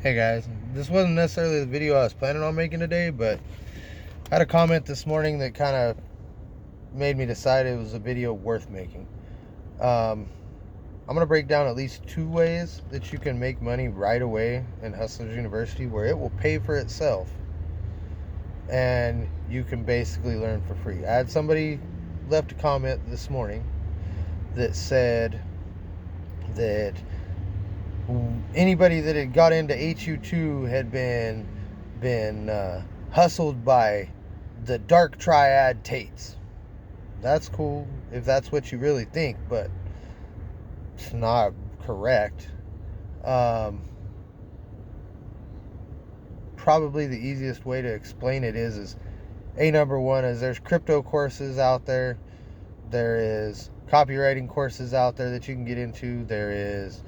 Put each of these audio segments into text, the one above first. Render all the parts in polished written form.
Hey guys, this wasn't necessarily the video I was planning on making today, but I had a comment this morning that kind of made me decide it was a video worth making. I'm going to break down at least 2 ways that you can make money right away in Hustlers University where it will pay for itself and you can basically learn for free. I had somebody left a comment this morning that said that anybody that had got into HU2 had been hustled by the dark triad Tates. That's cool if that's what you really think, but it's not correct. Probably the easiest way to explain it is number one is there's crypto courses out there. There is copywriting courses out there that you can get into. There is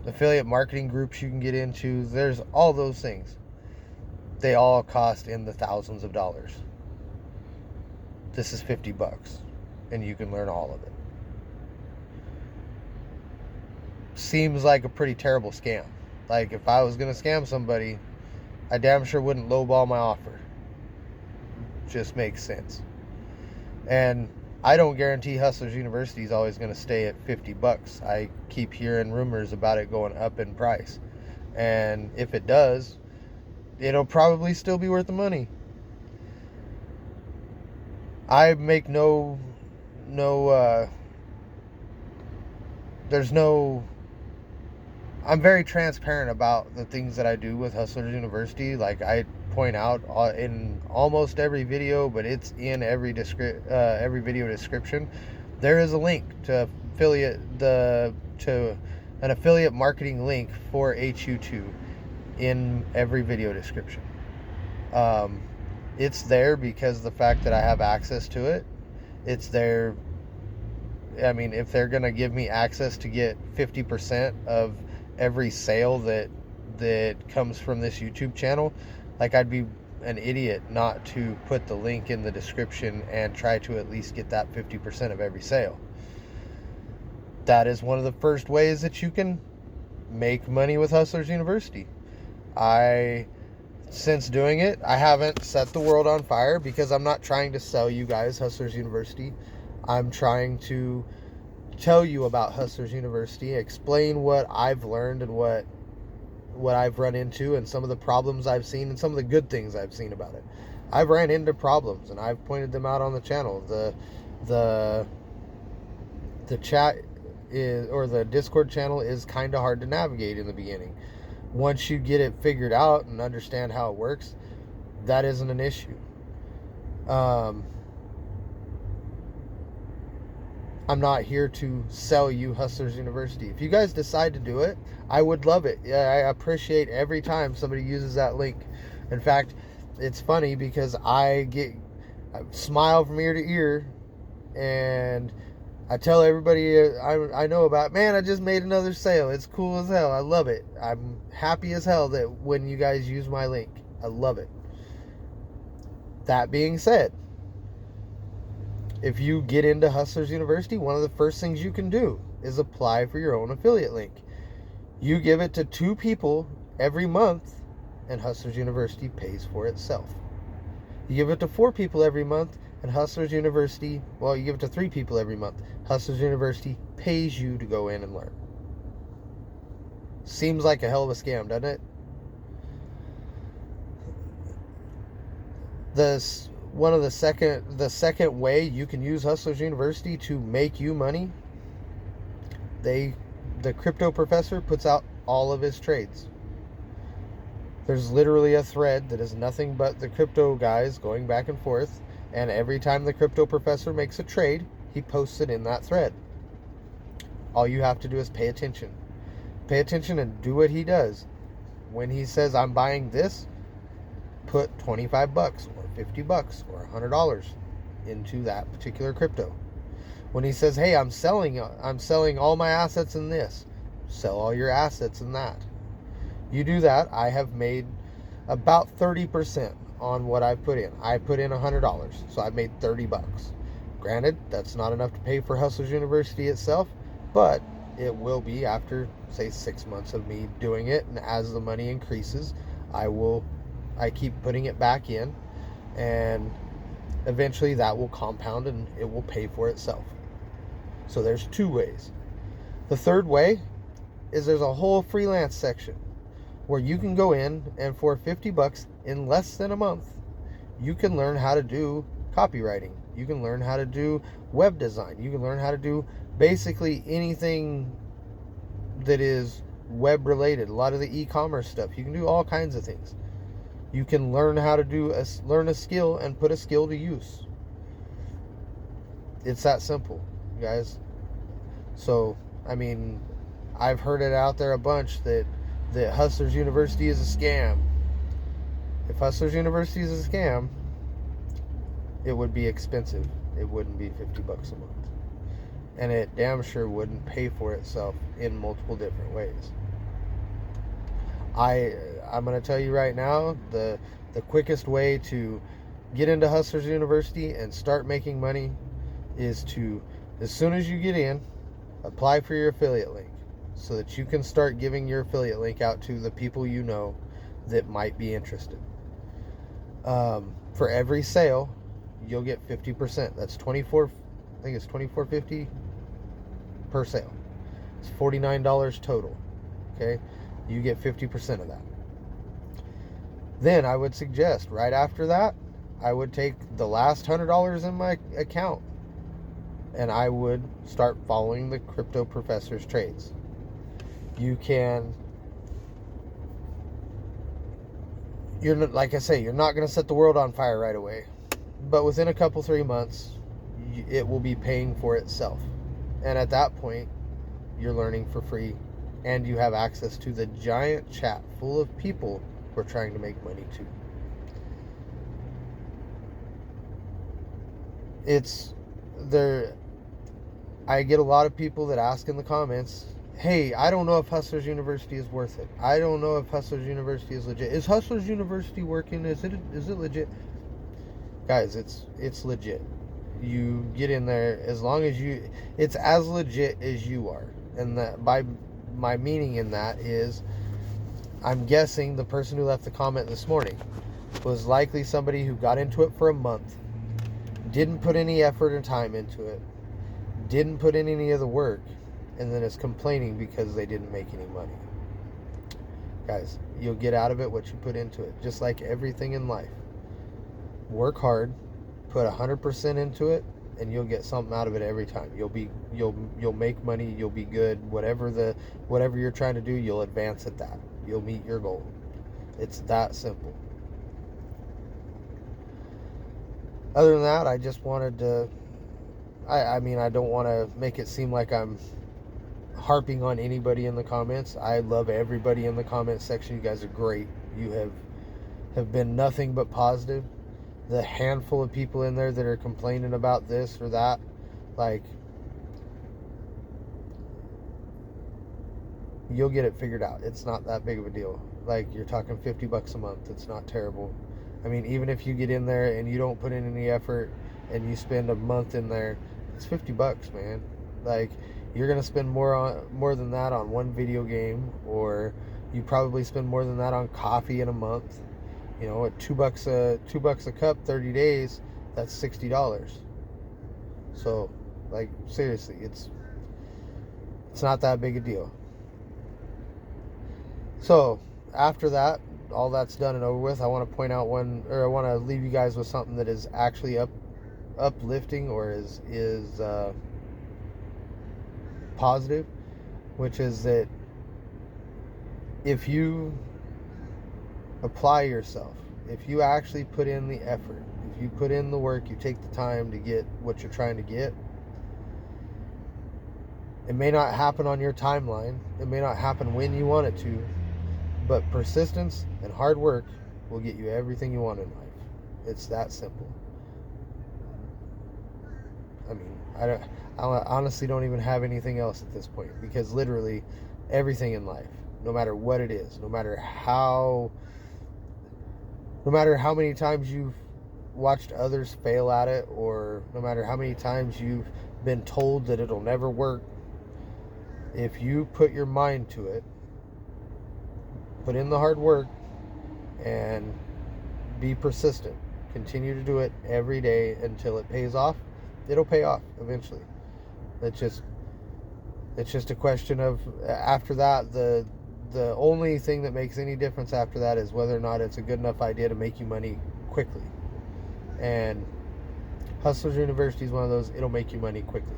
affiliate marketing groups you can get into. There's all those things. They all cost in the thousands of dollars. This is $50 and you can learn all of it. Seems like a pretty terrible scam. Like if I was going to scam somebody, I damn sure wouldn't lowball my offer. Just makes sense. And I don't guarantee Hustlers University is always going to stay at $50. I keep hearing rumors about it going up in price. And if it does, it'll probably still be worth the money. I make I'm very transparent about the things that I do with Hustlers University. Like I point out in almost every video, but it's in every video description. There is a link to an affiliate marketing link for HU2 in every video description. It's there because the fact that I have access to it. It's there. I mean, if they're gonna give me access to get 50% of every sale that comes from this YouTube channel, like I'd be an idiot not to put the link in the description and try to at least get that 50% of every sale. That is one of the first ways that you can make money with Hustlers University. Since doing it, I haven't set the world on fire because I'm not trying to sell you guys Hustlers University. I'm trying to tell you about Hustlers University, explain what I've learned and what I've run into and some of the problems I've seen and some of the good things I've seen about it. I've ran into problems and I've pointed them out on the channel. The chat is, or the Discord channel is kind of hard to navigate in the beginning. Once you get it figured out and understand how it works, that isn't an issue. I'm not here to sell you Hustlers University. If you guys decide to do it, I would love it. I appreciate every time somebody uses that link. In fact, it's funny because I smile from ear to ear and I tell everybody I know about, man, I just made another sale. It's cool as hell. I love it. I'm happy as hell that when you guys use my link. I love it. That being said, if you get into Hustlers University, one of the first things you can do is apply for your own affiliate link. You give it to 2 people every month, and Hustlers University pays for itself. You give it to 4 people every month, and Hustlers University, well, you give it to 3 people every month. Hustlers University pays you to go in and learn. Seems like a hell of a scam, doesn't it? The second way you can use Hustlers University to make you money, the crypto professor puts out all of his trades. There's literally a thread that is nothing but the crypto guys going back and forth, and every time the crypto professor makes a trade, he posts it in that thread. All you have to do is pay attention. Pay attention and do what he does. When he says, I'm buying this, put $25 or $50 or $100 into that particular crypto. When he says, hey, I'm selling all my assets in this, sell all your assets in that. You do that, I have made about 30% on what I've put in. I put in $100, so I've made $30. Granted, that's not enough to pay for Hustlers University itself, but It will be after, say, 6 months of me doing it, and as the money increases, I keep putting it back in, and eventually that will compound and it will pay for itself. So there's 2 ways. The third way is there's a whole freelance section where you can go in, and for $50 in less than a month, you can learn how to do copywriting. You can learn how to do web design. You can learn how to do basically anything that is web related. A lot of the e-commerce stuff. You can do all kinds of things. You can learn how to learn a skill and put a skill to use. It's that simple, guys. So, I mean, I've heard it out there a bunch that Hustlers University is a scam. If Hustlers University is a scam, it would be expensive. It wouldn't be $50 a month. And it damn sure wouldn't pay for itself in multiple different ways. I'm going to tell you right now, the quickest way to get into Hustlers University and start making money is to, as soon as you get in, apply for your affiliate link so that you can start giving your affiliate link out to the people you know that might be interested. For every sale, you'll get 50%. That's $24.50 per sale. It's $49 total. Okay, you get 50% of that. Then I would suggest right after that, I would take the last $100 in my account and I would start following the Crypto Professor's trades. You're like I say, you're not going to set the world on fire right away, but within a couple 3 months, it will be paying for itself. And at that point, you're learning for free, and you have access to the giant chat full of people who are trying to make money too. I get a lot of people that ask in the comments, hey, I don't know if Hustlers University is worth it. I don't know if Hustlers University is legit. Is Hustlers University working? Is it legit? Guys, it's legit. You get in there, as long as it's as legit as you are. And that, by my meaning in that is, I'm guessing the person who left the comment this morning was likely somebody who got into it for a month, didn't put any effort and time into it, didn't put in any of the work, and then is complaining because they didn't make any money. Guys, you'll get out of it what you put into it, just like everything in life. Work hard, put 100% into it, and you'll get something out of it every time. You'll make money, you'll be good. Whatever you're trying to do, you'll advance at that. You'll meet your goal. It's that simple. Other than that, I just wanted to, I mean, I don't want to make it seem like I'm harping on anybody in the comments. I love everybody in the comment section. You guys are great. You have been nothing but positive. The handful of people in there that are complaining about this or that, like, you'll get it figured out. It's not that big of a deal. Like, you're talking $50 a month. It's not terrible. I mean, even if you get in there and you don't put in any effort and you spend a month in there, it's $50, man. Like, you're gonna spend more than that on one video game, or you probably spend more than that on coffee in a month. You know, at $2 a cup, 30 days, that's $60. So, like, seriously, it's not that big a deal. So, after that, all that's done and over with, I want to point out I want to leave you guys with something that is actually uplifting, or is positive, which is that if you apply yourself, if you actually put in the effort, if you put in the work, you take the time to get what you're trying to get, it may not happen on your timeline, it may not happen when you want it to, but persistence and hard work will get you everything you want in life. It's that simple. I mean, I honestly don't even have anything else at this point, because literally everything in life, no matter what it is, no matter how many times you've watched others fail at it, or no matter how many times you've been told that it'll never work, If you put your mind to it, put in the hard work, and be persistent, continue to do it every day until it pays off, it'll pay off eventually. It's just a question of, after that, the only thing that makes any difference after that is whether or not it's a good enough idea to make you money quickly. And Hustlers University is one of those. It'll make you money quickly.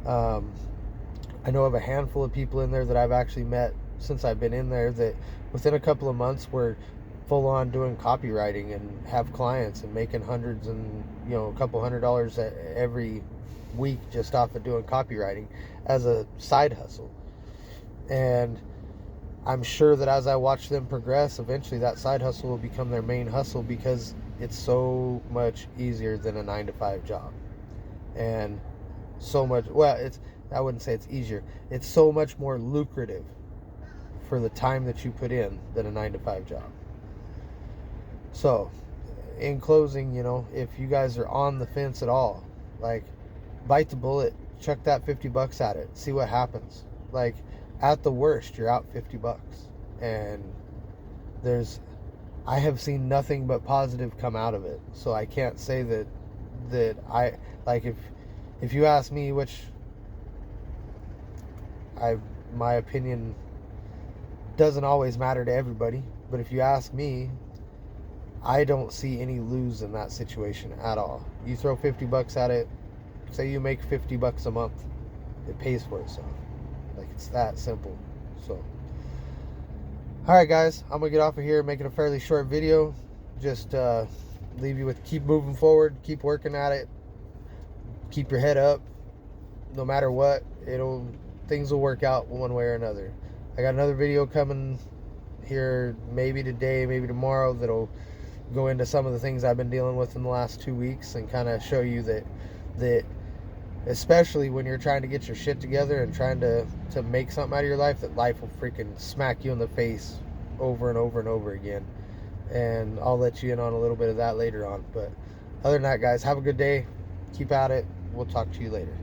I know of a handful of people in there that I've actually met since I've been in there that within a couple of months were full on doing copywriting and have clients and making hundreds and a couple $100 every week just off of doing copywriting as a side hustle. And I'm sure that as I watch them progress, eventually that side hustle will become their main hustle, because it's so much easier than a 9-to-5 job. And so much, I wouldn't say it's easier. It's so much more lucrative for the time that you put in than a 9-to-5 job. So, in closing, if you guys are on the fence at all, like, bite the bullet, chuck that $50 at it, see what happens. Like, at the worst, you're out $50, and I have seen nothing but positive come out of it. So I can't say that I like, if you ask me, which my opinion doesn't always matter to everybody, but if you ask me, I don't see any lose in that situation at all. You throw $50 at it, say you make $50 a month, it pays for itself. Like, it's that simple. So, alright guys, I'm gonna get off of here, making a fairly short video. Just leave you with, keep moving forward, keep working at it, keep your head up. No matter what, things will work out one way or another. I got another video coming here, maybe today, maybe tomorrow, that'll go into some of the things I've been dealing with in the last 2 weeks, and kind of show you that especially when you're trying to get your shit together and trying to make something out of your life, that life will freaking smack you in the face over and over and over again. And I'll let you in on a little bit of that later on. But other than that, guys, have a good day. Keep at it. We'll talk to you later.